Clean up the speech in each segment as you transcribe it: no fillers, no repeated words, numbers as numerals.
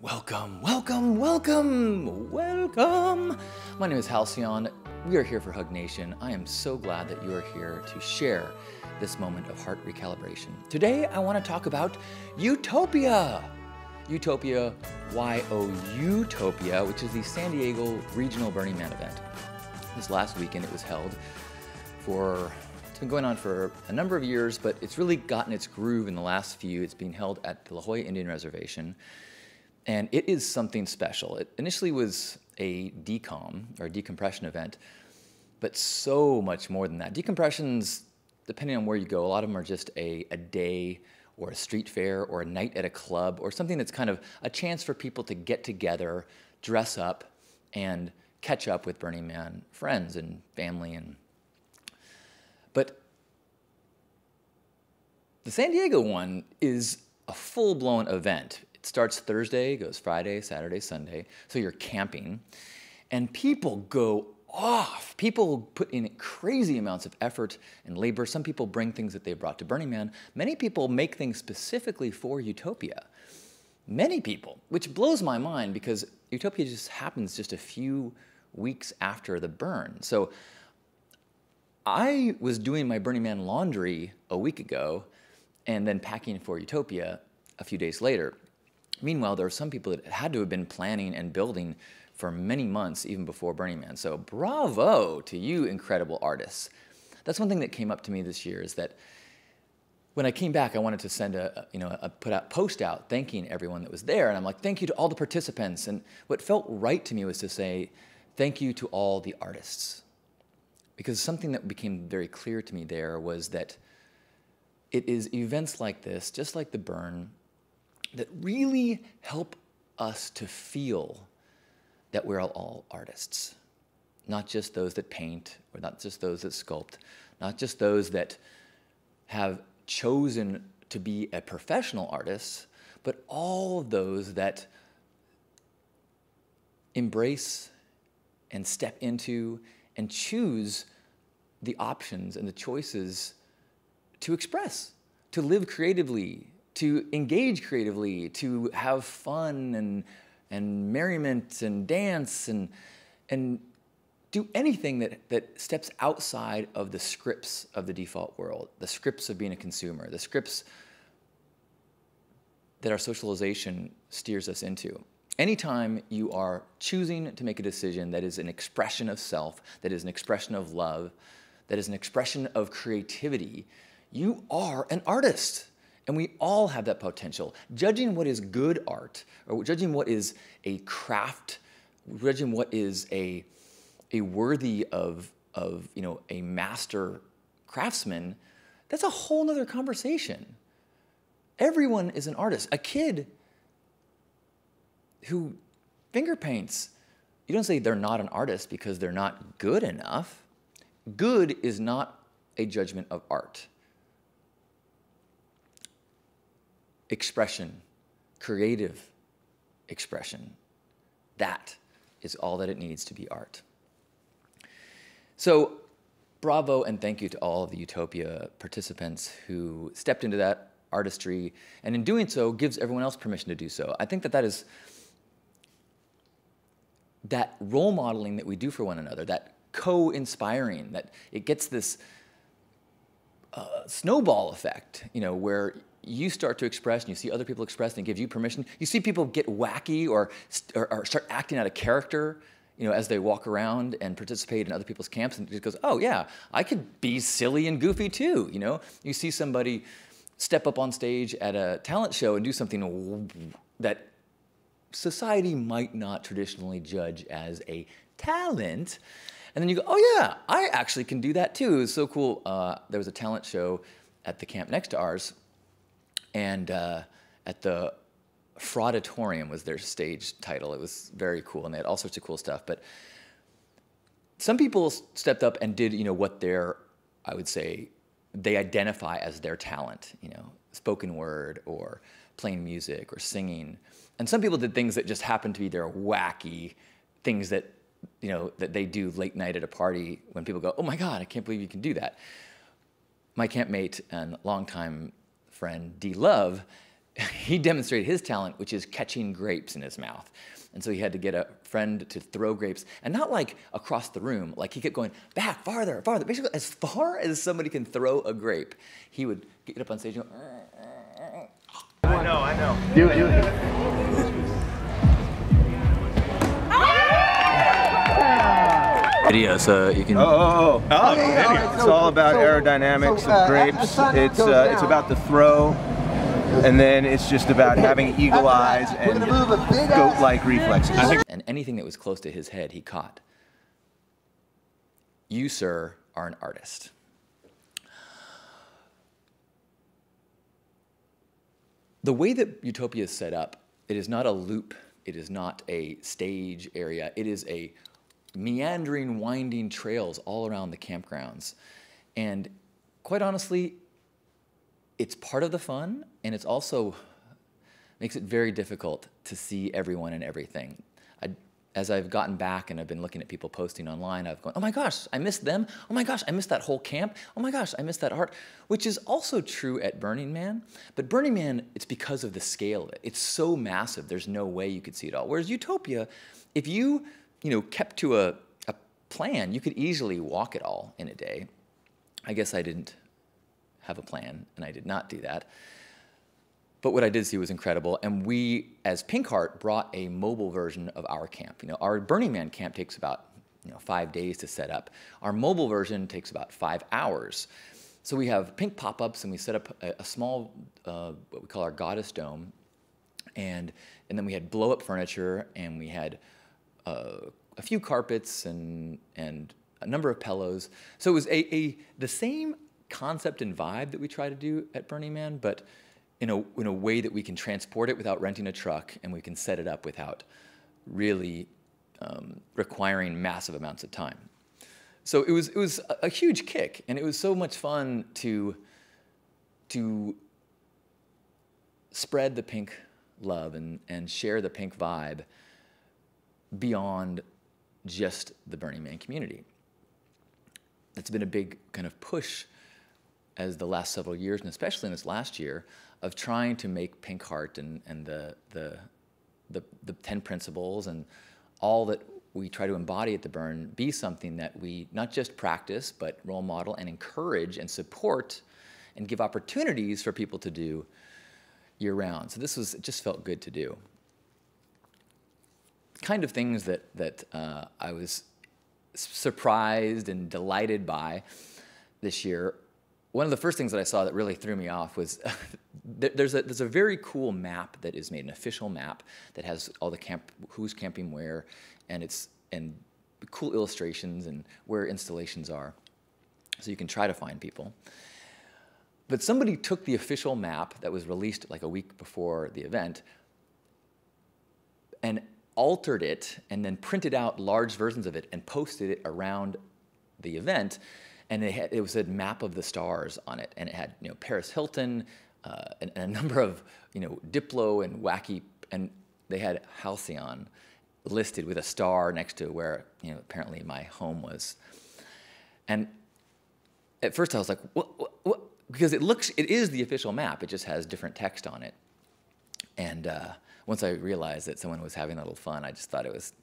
Welcome, welcome, welcome, welcome. My name is Halcyon. We are here for Hug Nation. I am so glad that you are here to share this moment of heart recalibration. Today, I want to talk about YOUtopia. YOUtopia, YOUtopia, which is the San Diego Regional Burning Man event. This last weekend, it was held it's been going on for a number of years, but it's really gotten its groove in the last few. It's being held at the La Jolla Indian Reservation. And it is something special. It initially was a decom, or a decompression event, but so much more than that. Decompressions, depending on where you go, a lot of them are just a day or a street fair or a night at a club or something that's kind of a chance for people to get together, dress up, and catch up with Burning Man friends and family. But the San Diego one is a full-blown event. It starts Thursday, goes Friday, Saturday, Sunday, so you're camping, and people go off. People put in crazy amounts of effort and labor. Some people bring things that they brought to Burning Man. Many people make things specifically for YOUtopia. Many people, which blows my mind because YOUtopia just happens just a few weeks after the burn. So I was doing my Burning Man laundry a week ago and then packing for YOUtopia a few days later. Meanwhile, there were some people that had to have been planning and building for many months even before Burning Man. So bravo to you incredible artists. That's one thing that came up to me this year is that when I came back, I wanted to send a post out thanking everyone that was there. And I'm like, thank you to all the participants. And what felt right to me was to say, thank you to all the artists. Because something that became very clear to me there was that it is events like this, just like the burn, that really help us to feel that we're all artists. Not just those that paint, or not just those that sculpt, not just those that have chosen to be a professional artist, but all of those that embrace and step into and choose the options and the choices to express, to live creatively, to engage creatively, to have fun and merriment and dance and do anything that steps outside of the scripts of the default world, the scripts of being a consumer, the scripts that our socialization steers us into. Anytime you are choosing to make a decision that is an expression of self, that is an expression of love, that is an expression of creativity, you are an artist. And we all have that potential. Judging what is good art, or judging what is a craft, judging what is a worthy of a master craftsman, that's a whole nother conversation. Everyone is an artist. A kid who finger paints, you don't say they're not an artist because they're not good enough. Good is not a judgment of art. Expression, creative expression, that is all that it needs to be art. So bravo and thank you to all of the YOUtopia participants who stepped into that artistry, and in doing so gives everyone else permission to do so. I think that is that role modeling that we do for one another, that co-inspiring, that it gets this snowball effect, where you start to express and you see other people express and it gives you permission. You see people get wacky or start acting out of character, as they walk around and participate in other people's camps, and it just goes, oh yeah, I could be silly and goofy too, You see somebody step up on stage at a talent show and do something that society might not traditionally judge as a talent, and then you go, oh yeah, I actually can do that too. It was so cool. There was a talent show at the camp next to ours, and at the Fraudatorium was their stage title. It was very cool, and they had all sorts of cool stuff. But some people stepped up and did, what I would say, they identify as their talent, spoken word or playing music or singing. And some people did things that just happened to be their wacky things that, that they do late night at a party when people go, oh my God, I can't believe you can do that. My campmate and longtime friend, D. Love, he demonstrated his talent, which is catching grapes in his mouth. And so he had to get a friend to throw grapes, and not like across the room, like he kept going back, farther, farther, basically as far as somebody can throw a grape. He would get up on stage and go, I know. Do it. Video, so you can. It's all about aerodynamics of grapes. It's about the throw, and then it's just about having eagle eyes and goat-like reflexes. And anything that was close to his head, he caught. You, sir, are an artist. The way that YOUtopia is set up, it is not a loop, it is not a stage area, it is a meandering, winding trails all around the campgrounds. And quite honestly, it's part of the fun, and it's also makes it very difficult to see everyone and everything. As I've gotten back and I've been looking at people posting online, I've gone, oh my gosh, I missed them. Oh my gosh, I missed that whole camp. Oh my gosh, I missed that art, which is also true at Burning Man. But Burning Man, it's because of the scale of it. It's so massive, there's no way you could see it all. Whereas YOUtopia, if you kept to a plan, you could easily walk it all in a day. I guess I didn't have a plan, and I did not do that. But what I did see was incredible, and we, as Pink Heart, brought a mobile version of our camp. Our Burning Man camp takes about 5 days to set up. Our mobile version takes about 5 hours. So we have pink pop-ups, and we set up a small, what we call our goddess dome, and then we had blow-up furniture, and we had a few carpets and a number of pillows. So it was the same concept and vibe that we try to do at Burning Man, but in a way that we can transport it without renting a truck, and we can set it up without really requiring massive amounts of time. So it was a huge kick, and it was so much fun to spread the pink love and share the pink vibe beyond just the Burning Man community. That's been a big kind of push as the last several years, and especially in this last year, of trying to make Pink Heart and the 10 principles and all that we try to embody at the Burn be something that we not just practice, but role model and encourage and support and give opportunities for people to do year-round. So it just felt good to do. Kind of things that I was surprised and delighted by this year. One of the first things that I saw that really threw me off was there's a very cool map that is made, an official map that has all the who's camping where, and cool illustrations and where installations are, so you can try to find people. But somebody took the official map that was released like a week before the event and altered it and then printed out large versions of it and posted it around the event. And it was a map of the stars on it, and it had Paris Hilton and a number of Diplo and wacky, and they had Halcyon listed with a star next to where apparently my home was. And at first I was like, what? Because it is the official map. It just has different text on it. And once I realized that someone was having a little fun, I just thought it was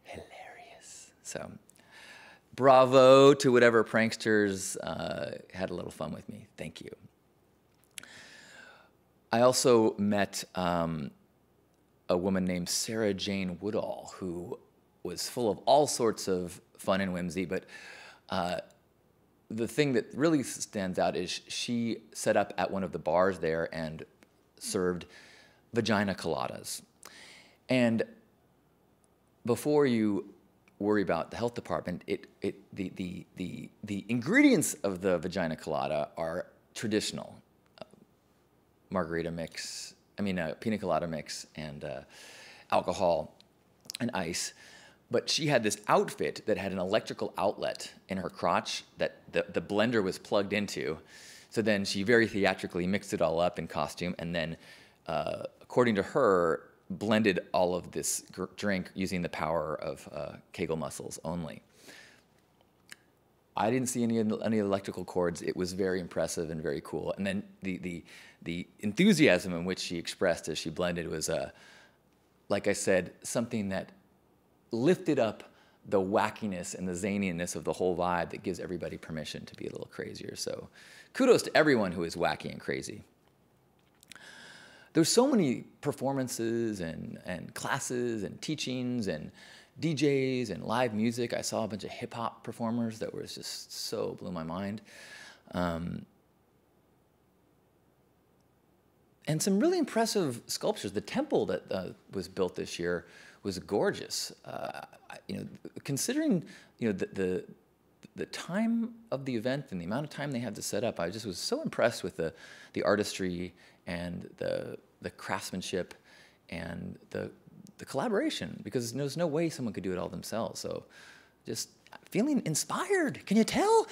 hilarious. So. Bravo to whatever pranksters had a little fun with me. Thank you. I also met a woman named Sarah Jane Woodall, who was full of all sorts of fun and whimsy, but the thing that really stands out is she set up at one of the bars there and served Vagina Coladas. And before you worry about the health department, the ingredients of the Vagina Colada are traditional. Margarita mix, pina colada mix, and alcohol and ice. But she had this outfit that had an electrical outlet in her crotch that the blender was plugged into. So then she very theatrically mixed it all up in costume, and then, according to her, blended all of this drink using the power of Kegel muscles only. I didn't see any electrical cords. It was very impressive and very cool. And then the enthusiasm in which she expressed as she blended was, like I said, something that lifted up the wackiness and the zaniness of the whole vibe that gives everybody permission to be a little crazier. So kudos to everyone who is wacky and crazy. There's so many performances and classes and teachings and DJs and live music. I saw a bunch of hip hop performers that was just so blew my mind. And some really impressive sculptures. The temple that was built this year was gorgeous. Considering the time of the event and the amount of time they had to set up, I just was so impressed with the artistry and the craftsmanship and the collaboration, because there's no way someone could do it all themselves. So just feeling inspired. Can you tell?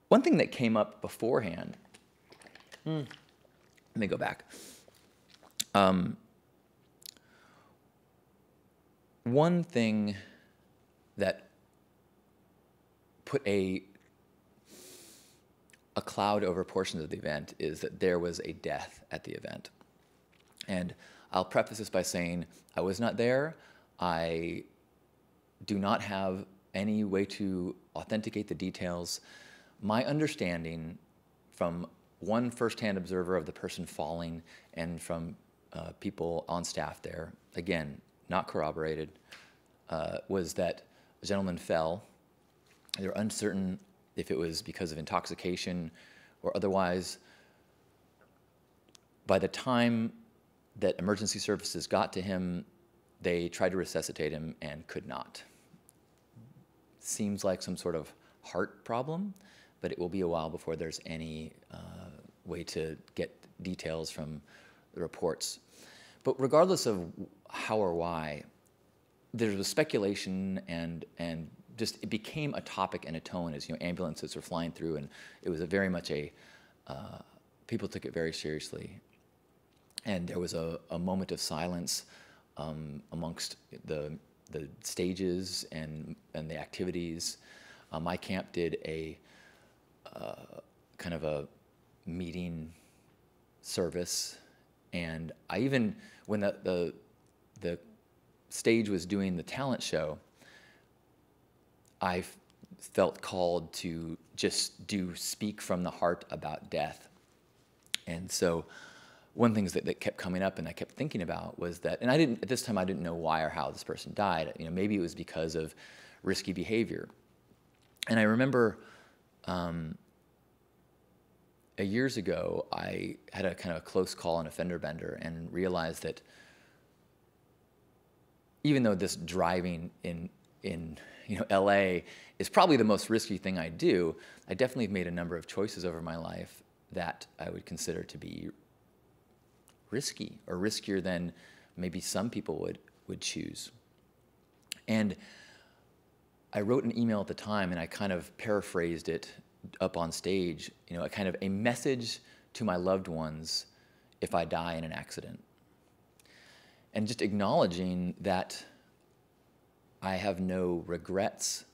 One thing that came up beforehand, let me go back. One thing that put a cloud over portions of the event is that there was a death at the event. And I'll preface this by saying I was not there. I do not have any way to authenticate the details. My understanding from one firsthand observer of the person falling and from people on staff there, again, not corroborated, was that a gentleman fell. They're uncertain if it was because of intoxication or otherwise. By the time that emergency services got to him, they tried to resuscitate him and could not. Seems like some sort of heart problem, but it will be a while before there's any way to get details from the reports. But regardless of how or why, there was speculation and just it became a topic and a tone as ambulances were flying through, and it was very much people took it very seriously. And there was a moment of silence amongst the stages and the activities. My camp did a kind of a meeting service, and I even, when the stage was doing the talent show, I felt called to just speak from the heart about death. And so one thing that kept coming up and I kept thinking about was that, and at this time I didn't know why or how this person died. Maybe it was because of risky behavior. And I remember years ago, I had a kind of close call on a fender bender and realized that even though this driving in LA is probably the most risky thing I do, I definitely have made a number of choices over my life that I would consider to be risky, or riskier than maybe some people would choose. And I wrote an email at the time, and I kind of paraphrased it up on stage, a kind of a message to my loved ones if I die in an accident. And just acknowledging that I have no regrets.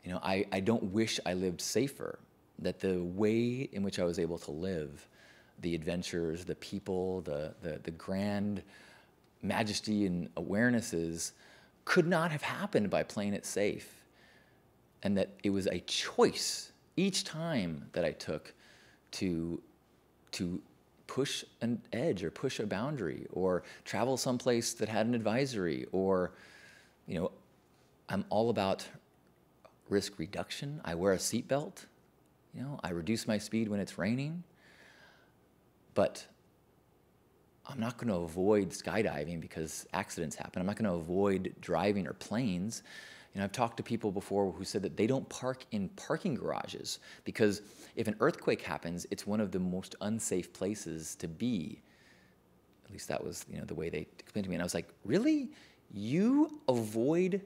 I don't wish I lived safer, that the way in which I was able to live, the adventures, the people, the grand majesty and awarenesses could not have happened by playing it safe. And that it was a choice each time that I took to push an edge or push a boundary or travel someplace that had an advisory, or, I'm all about risk reduction. I wear a seatbelt. I reduce my speed when it's raining. But I'm not going to avoid skydiving because accidents happen. I'm not going to avoid driving or planes. I've talked to people before who said that they don't park in parking garages because if an earthquake happens, it's one of the most unsafe places to be. At least that was, the way they explained to me. And I was like, really? You avoid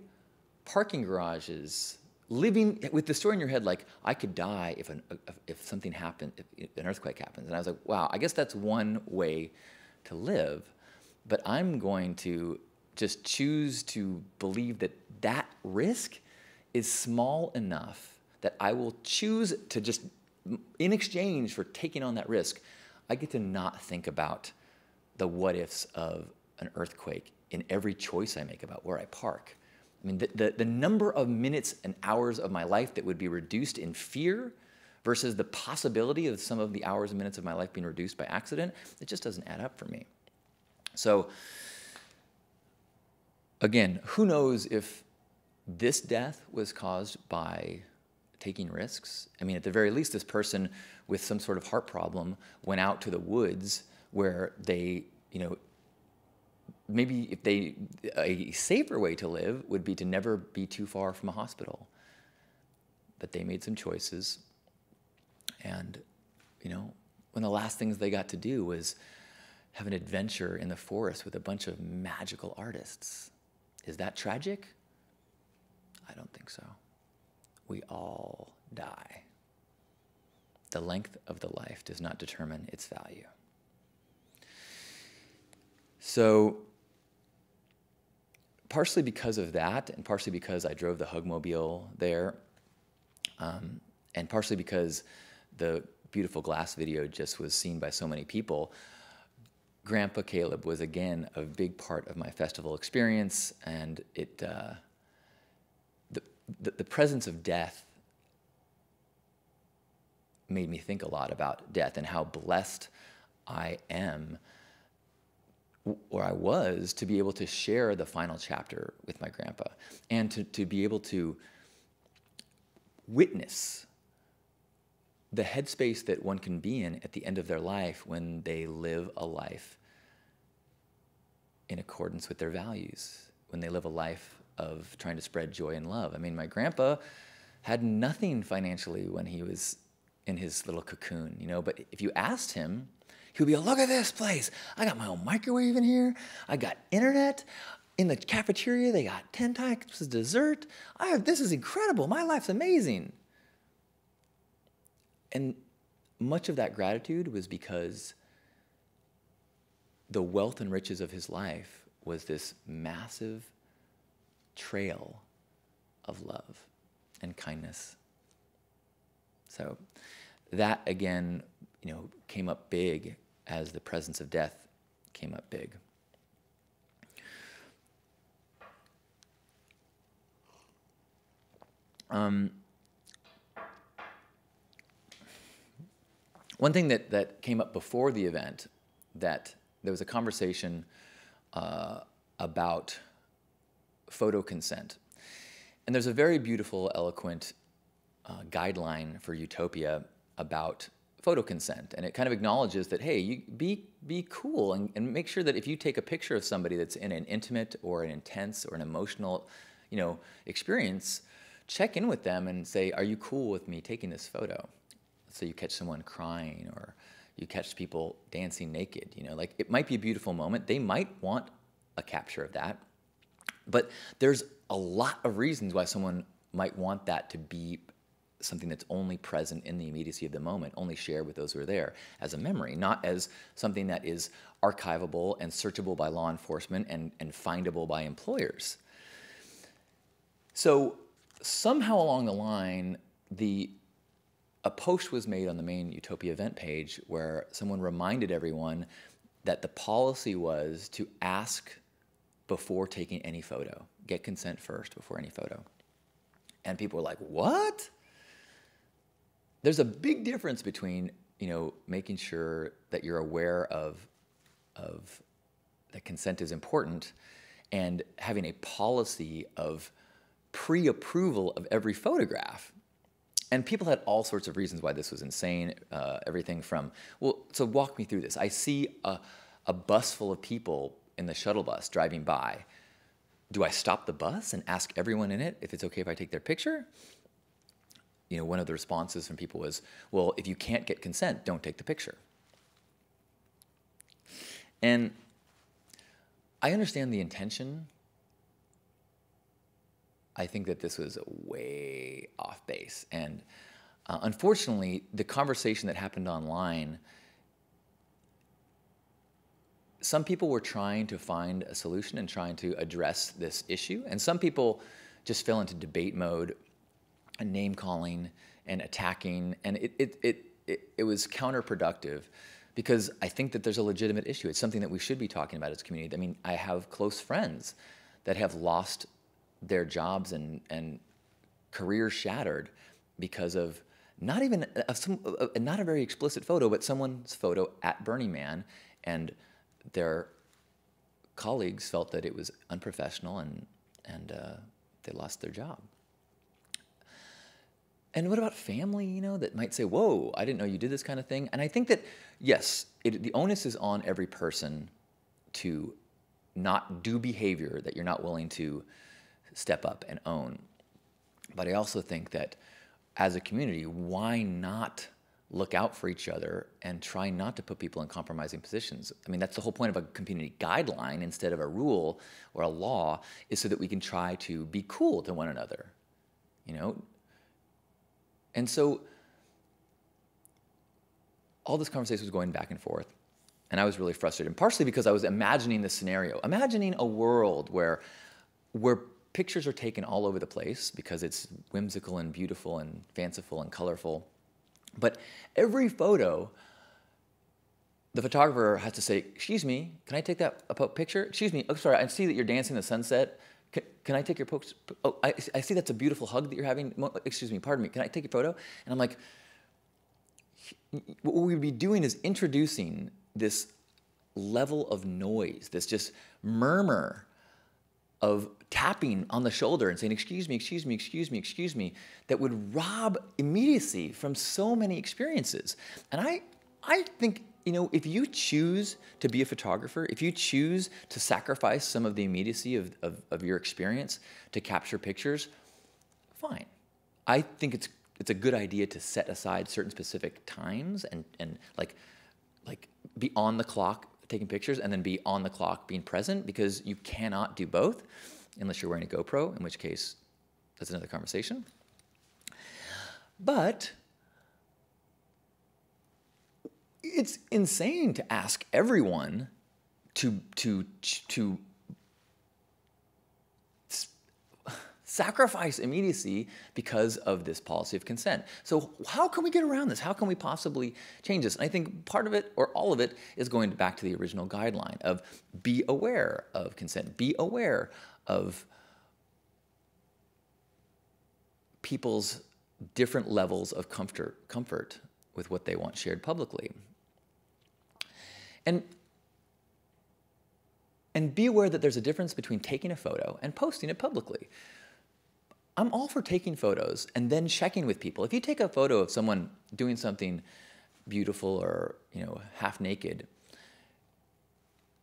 parking garages, living with the story in your head like, I could die if something happened, if an earthquake happens. And I was like, wow, I guess that's one way to live. But I'm going to just choose to believe that that risk is small enough that I will choose to just, in exchange for taking on that risk, I get to not think about the what ifs of an earthquake in every choice I make about where I park. I mean, the number of minutes and hours of my life that would be reduced in fear versus the possibility of some of the hours and minutes of my life being reduced by accident, it just doesn't add up for me. So, again, who knows if this death was caused by taking risks? I mean, at the very least, this person with some sort of heart problem went out to the woods where they, maybe if a safer way to live would be to never be too far from a hospital. But they made some choices. And, when the last things they got to do was have an adventure in the forest with a bunch of magical artists. Is that tragic? I don't think so. We all die. The length of the life does not determine its value. So, partially because of that, and partially because I drove the Hugmobile there, and partially because the beautiful glass video just was seen by so many people, Grandpa Caleb was again a big part of my festival experience, and the presence of death made me think a lot about death and how blessed I am, or I was, to be able to share the final chapter with my grandpa and to be able to witness the headspace that one can be in at the end of their life when they live a life in accordance with their values, when they live a life of trying to spread joy and love. I mean, my grandpa had nothing financially when he was in his little cocoon, but if you asked him, he would be like, look at this place. I got my own microwave in here. I got internet. In the cafeteria, they got 10 types of dessert. This is incredible. My life's amazing. And much of that gratitude was because the wealth and riches of his life was this massive trail of love and kindness. So that, again, came up big as the presence of death came up big. One thing that came up before the event, that there was a conversation about photo consent. And there's a very beautiful, eloquent guideline for YOUtopia about photo consent. And it kind of acknowledges that, hey, you be cool and make sure that if you take a picture of somebody that's in an intimate or an intense or an emotional, experience, check in with them and say, are you cool with me taking this photo? So you catch someone crying, or you catch people dancing naked, like it might be a beautiful moment. They might want a capture of that, but there's a lot of reasons why someone might want that to be something that's only present in the immediacy of the moment, only shared with those who are there as a memory, not as something that is archivable and searchable by law enforcement and findable by employers. So somehow along the line, a post was made on the main YOUtopia event page where someone reminded everyone that the policy was to ask before taking any photo. Get consent first before any photo. And people were like, what? There's a big difference between, making sure that you're aware of that consent is important and having a policy of pre-approval of every photograph. And people had all sorts of reasons why this was insane. Everything from, so walk me through this. I see a bus full of people in the shuttle bus driving by. Do I stop the bus and ask everyone in it if it's okay if I take their picture? One of the responses from people was, well, if you can't get consent, don't take the picture. And I understand the intention. I think that this was way off base. And unfortunately, the conversation that happened online some people were trying to find a solution and trying to address this issue, and some people just fell into debate mode and name calling and attacking, and it was counterproductive, because I think that there's a legitimate issue. It's something that we should be talking about as a community. I mean, I have close friends that have lost their jobs and careers shattered because of not even not a very explicit photo, but someone's photo at Burning Man, and their colleagues felt that it was unprofessional, and they lost their job. And what about family, you know, that might say, whoa, I didn't know you did this kind of thing? And I think that, yes, the onus is on every person to not do behavior that you're not willing to step up and own. But I also think that as a community, why not look out for each other and try not to put people in compromising positions? I mean, that's the whole point of a community guideline instead of a rule or a law, is so that we can try to be cool to one another, you know? And so all this conversation was going back and forth, and I was really frustrated, and partially because I was imagining this scenario, imagining a world where pictures are taken all over the place because it's whimsical and beautiful and fanciful and colorful, but every photo, the photographer has to say, excuse me, can I take that picture? Excuse me, oh, sorry, I see that you're dancing the sunset. Can I take your photo? Oh, I see that's a beautiful hug that you're having. Excuse me, pardon me, can I take your photo? And I'm like, what we'd be doing is introducing this level of noise, this just murmur of tapping on the shoulder and saying, excuse me, excuse me, excuse me, excuse me, that would rob immediacy from so many experiences. And I think, you know, if you choose to be a photographer, if you choose to sacrifice some of the immediacy of your experience to capture pictures, fine. I think it's a good idea to set aside certain specific times and like be on the clock taking pictures and then be on the clock being present, because you cannot do both unless you're wearing a GoPro, in which case that's another conversation. But it's insane to ask everyone to sacrifice immediacy because of this policy of consent. So how can we get around this? How can we possibly change this? And I think part of it, or all of it, is going back to the original guideline of be aware of consent, be aware of people's different levels of comfort with what they want shared publicly. And be aware that there's a difference between taking a photo and posting it publicly. I'm all for taking photos and then checking with people. If you take a photo of someone doing something beautiful or, you know, half naked,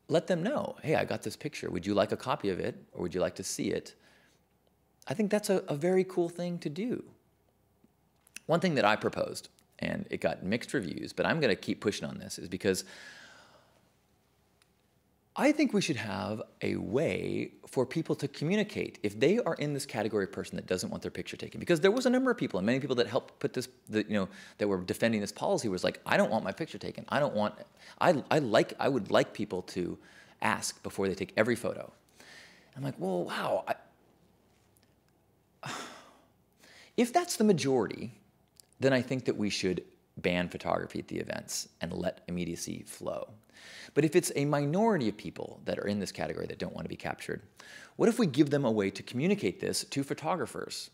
let them know, hey, I got this picture. Would you like a copy of it, or would you like to see it? I think that's a very cool thing to do. One thing that I proposed, and it got mixed reviews, but I'm going to keep pushing on this, is because I think we should have a way for people to communicate if they are in this category of person that doesn't want their picture taken. Because there was a number of people, and many people that helped put this, you know, that were defending this policy, was like, I don't want my picture taken. I don't want, I would like people to ask before they take every photo. I'm like, well, wow. If that's the majority, then I think that we should ban photography at the events and let immediacy flow. But if it's a minority of people that are in this category that don't want to be captured, what if we give them a way to communicate this to photographers?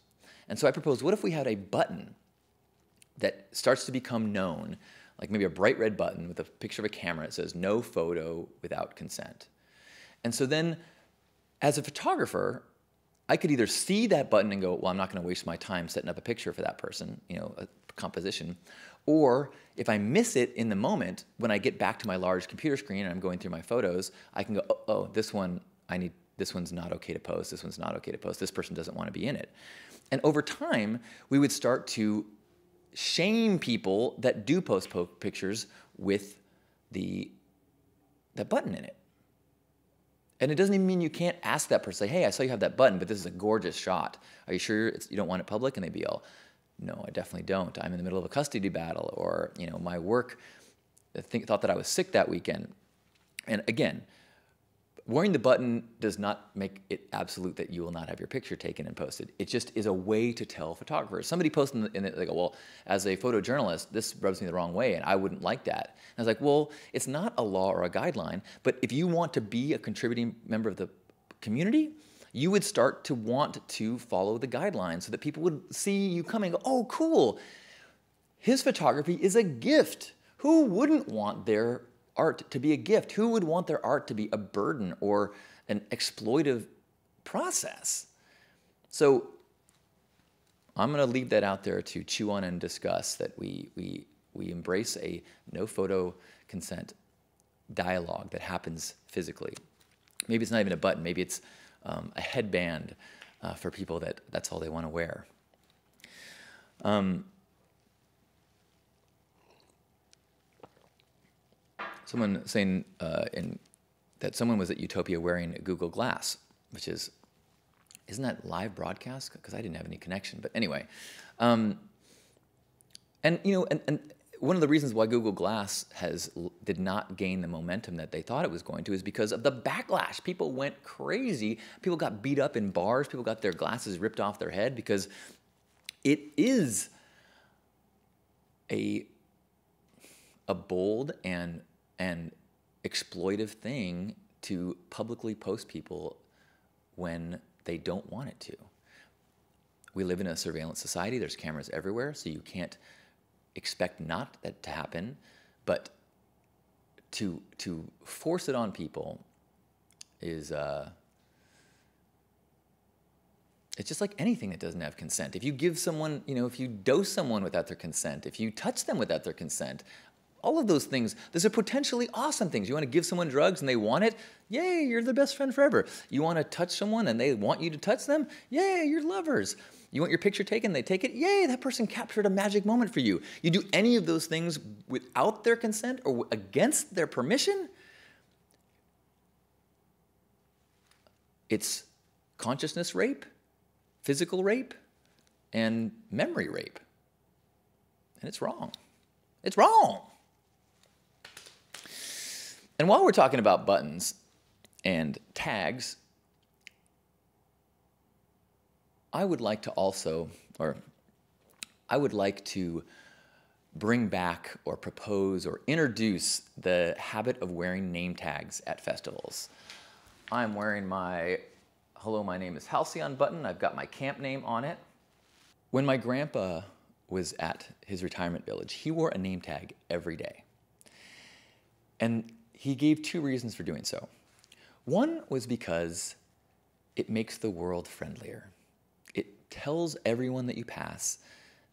And so I propose, what if we had a button that starts to become known, like maybe a bright red button with a picture of a camera that says, no photo without consent. And so then, as a photographer, I could either see that button and go, well, I'm not going to waste my time setting up a picture for that person, you know, a composition. Or if I miss it in the moment, when I get back to my large computer screen and I'm going through my photos, I can go, oh, this one's not okay to post, this one's not okay to post, this person doesn't want to be in it. And over time, we would start to shame people that do post pictures with that button in it. And it doesn't even mean you can't ask that person, say, hey, I saw you have that button, but this is a gorgeous shot. Are you sure you don't want it public? And they'd be all, no, I definitely don't. I'm in the middle of a custody battle, or, you know, my work thought that I was sick that weekend. And again, wearing the button does not make it absolute that you will not have your picture taken and posted. It just is a way to tell photographers. Somebody posted in it, they go, well, as a photojournalist, this rubs me the wrong way, and I wouldn't like that. And I was like, well, it's not a law or a guideline, but if you want to be a contributing member of the community, you would start to want to follow the guidelines so that people would see you coming and go, oh, cool. His photography is a gift. Who wouldn't want their art to be a gift? Who would want their art to be a burden or an exploitive process? So I'm going to leave that out there to chew on and discuss, that we embrace a no photo consent dialogue that happens physically. Maybe it's not even a button. Maybe it's a headband for people that's all they want to wear. Someone saying that someone was at YOUtopia wearing Google Glass, which isn't that live broadcast? Because I didn't have any connection. But anyway, and one of the reasons why Google Glass did not gain the momentum that they thought it was going to is because of the backlash. People went crazy. People got beat up in bars. People got their glasses ripped off their head because it is a bold and exploitive thing to publicly post people when they don't want it to. We live in a surveillance society. There's cameras everywhere, so you can't expect not that to happen, but to force it on people is it's just like anything that doesn't have consent. If you give someone, if you dose someone without their consent, if you touch them without their consent, all of those things, those are potentially awesome things. You want to give someone drugs and they want it, yay, you're their best friend forever. You want to touch someone and they want you to touch them, yay, you're lovers. You want your picture taken, they take it, yay, that person captured a magic moment for you. You do any of those things without their consent or against their permission, it's consciousness rape, physical rape, and memory rape. And it's wrong. It's wrong. And while we're talking about buttons and tags, I would like to bring back or propose or introduce the habit of wearing name tags at festivals. I'm wearing my "Hello, my name is Halcyon" button. I've got my camp name on it. When my grandpa was at his retirement village, he wore a name tag every day. And he gave two reasons for doing so. One was because it makes the world friendlier. It tells everyone that you pass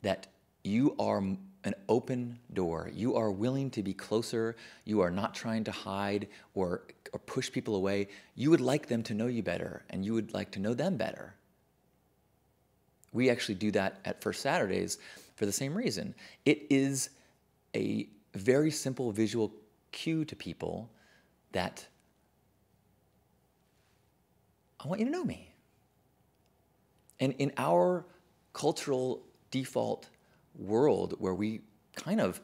that you are an open door. You are willing to be closer. You are not trying to hide or push people away. You would like them to know you better, and you would like to know them better. We actually do that at First Saturdays for the same reason. It is a very simple visual cue to people that I want you to know me. And in our cultural default world where we kind of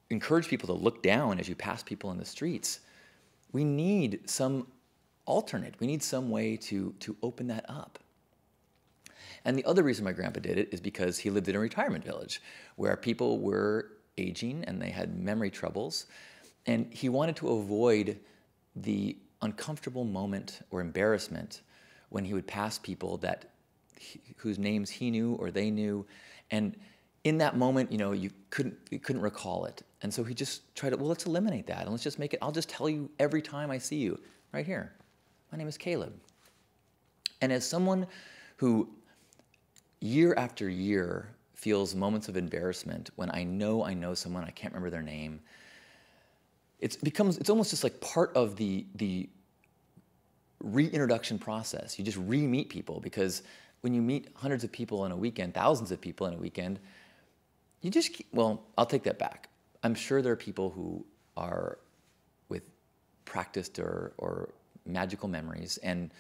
encourage people to look down as you pass people in the streets, we need some alternate. We need some way to open that up. And the other reason my grandpa did it is because he lived in a retirement village where people were aging and they had memory troubles. And he wanted to avoid the uncomfortable moment or embarrassment when he would pass people whose names he knew or they knew. And in that moment, you couldn't recall it. And so he just tried to, well, let's eliminate that and let's just make it, I'll just tell you every time I see you, right here. My name is Caleb. And as someone who year after year feels moments of embarrassment when I know someone, I can't remember their name, it's almost just like part of the reintroduction process. You just re-meet people, because when you meet hundreds of people in a weekend, thousands of people in a weekend, I'll take that back. I'm sure there are people who are with practiced or magical memories, and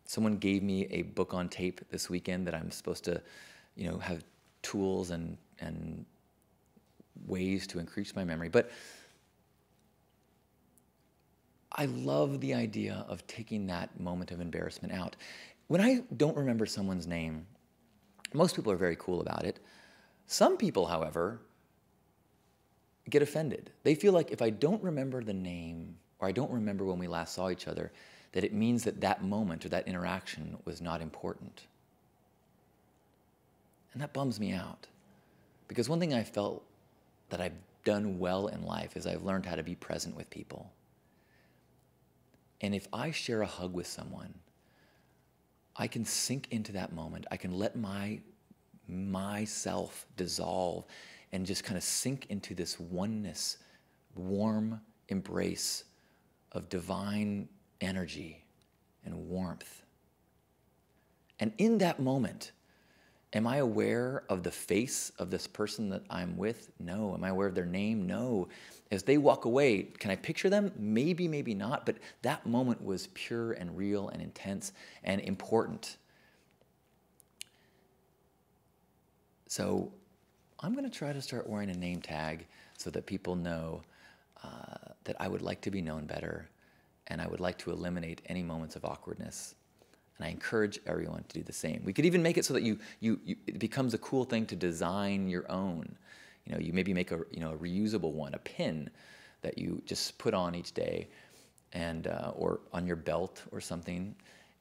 someone gave me a book on tape this weekend that I'm supposed to, have tools and ways to increase my memory. But I love the idea of taking that moment of embarrassment out. When I don't remember someone's name, most people are very cool about it. Some people, however, get offended. They feel like if I don't remember the name, or I don't remember when we last saw each other, that it means that that moment or that interaction was not important. And that bums me out. Because one thing I felt that I've done well in life is I've learned how to be present with people. And if I share a hug with someone, I can sink into that moment. I can let myself dissolve and just kind of sink into this oneness, warm embrace of divine energy and warmth. And in that moment, am I aware of the face of this person that I'm with? No. Am I aware of their name? No. As they walk away, can I picture them? Maybe, maybe not, but that moment was pure and real and intense and important. So I'm going to try to start wearing a name tag so that people know that I would like to be known better, and I would like to eliminate any moments of awkwardness. And I encourage everyone to do the same. We could even make it so that it becomes a cool thing to design your own. You know, you maybe make a reusable one, a pin that you just put on each day, and or on your belt or something,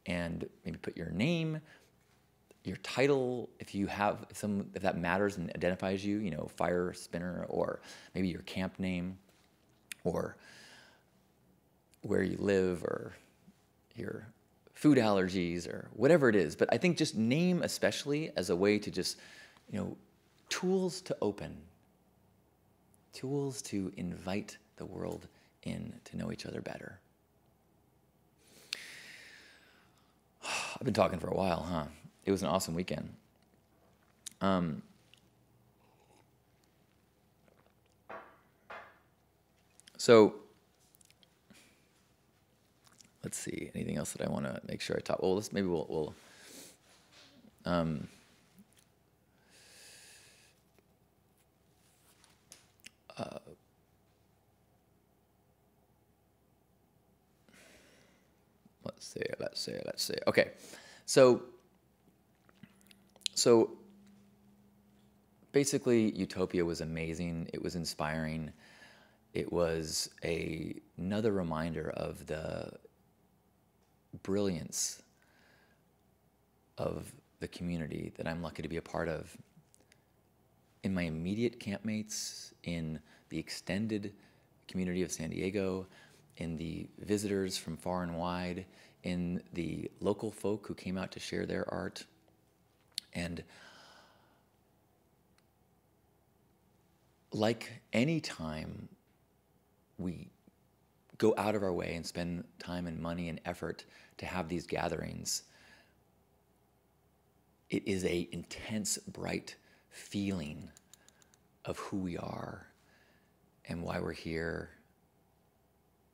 and maybe put your name, your title, if that matters and identifies you, you know, fire spinner, or maybe your camp name, or where you live, or your food allergies, or whatever it is. But I think just name especially as a way to just, tools to open, tools to invite the world in to know each other better. I've been talking for a while, huh? It was an awesome weekend. So let's see, anything else that I want to make sure I talk? Well, maybe we'll let's see. Okay, so basically, YOUtopia was amazing. It was inspiring. It was another reminder of the brilliance of the community that I'm lucky to be a part of. In my immediate campmates, in the extended community of San Diego, in the visitors from far and wide, in the local folk who came out to share their art. And like any time we go out of our way and spend time and money and effort to have these gatherings, it is an intense, bright feeling of who we are and why we're here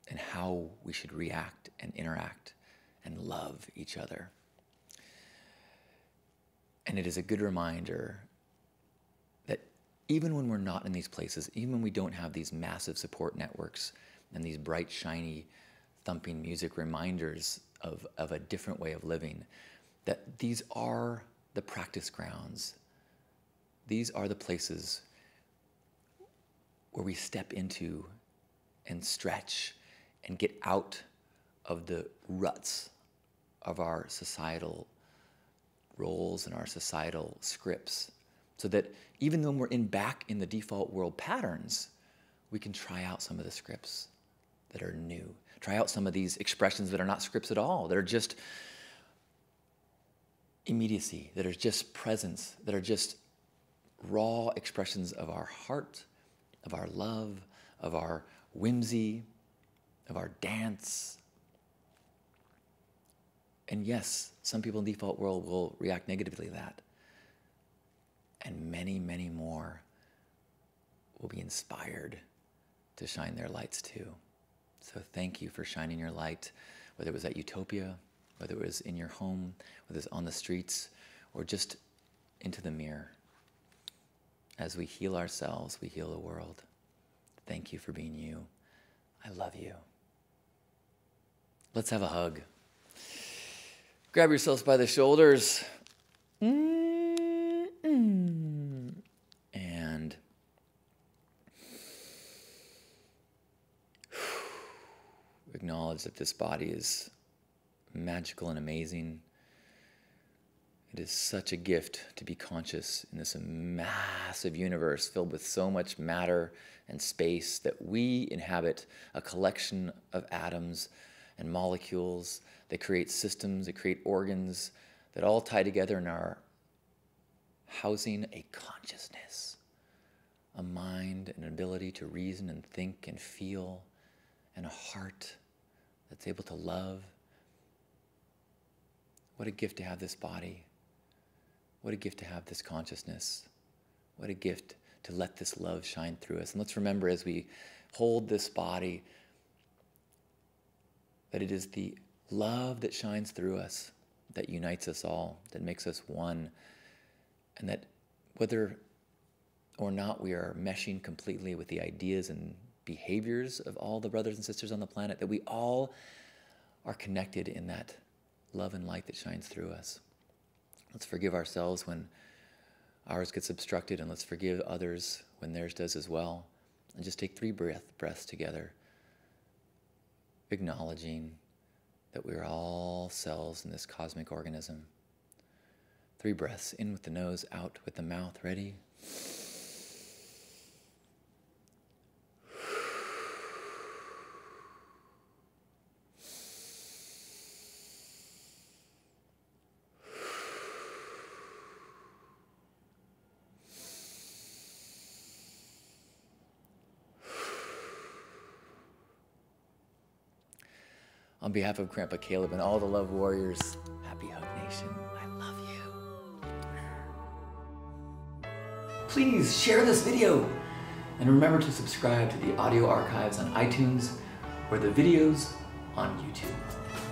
and how we should react and interact and love each other. And it is a good reminder that even when we're not in these places, even when we don't have these massive support networks and these bright, shiny, thumping music reminders of a different way of living, that these are the practice grounds. These are the places where we step into and stretch and get out of the ruts of our societal roles and our societal scripts, so that even though we're back in the default world patterns, we can try out some of the scripts that are new. Try out some of these expressions that are not scripts at all, that are just immediacy, that are just presence, that are just raw expressions of our heart, of our love, of our whimsy, of our dance. And yes, some people in the default world will react negatively to that. And many, many more will be inspired to shine their lights too. So thank you for shining your light, whether it was at YOUtopia, whether it was in your home, whether it's on the streets, or just into the mirror. As we heal ourselves, we heal the world. Thank you for being you. I love you. Let's have a hug. Grab yourselves by the shoulders. And acknowledge that this body is magical and amazing. It is such a gift to be conscious in this massive universe filled with so much matter and space, that we inhabit a collection of atoms and molecules that create systems, that create organs, that all tie together and are housing a consciousness, a mind, an ability to reason and think and feel, and a heart that's able to love. What a gift to have this body. What a gift to have this consciousness. What a gift to let this love shine through us. And let's remember, as we hold this body, that it is the love that shines through us that unites us all, that makes us one, and that whether or not we are meshing completely with the ideas and behaviors of all the brothers and sisters on the planet, that we all are connected in that love and light that shines through us. Let's forgive ourselves when ours gets obstructed, and let's forgive others when theirs does as well. And just take 3 breaths together, acknowledging that we are all cells in this cosmic organism. 3 breaths, in with the nose, out with the mouth. Ready? On behalf of Grandpa Caleb and all the Love Warriors, happy Hug Nation. I love you. Please share this video, and remember to subscribe to the audio archives on iTunes or the videos on YouTube.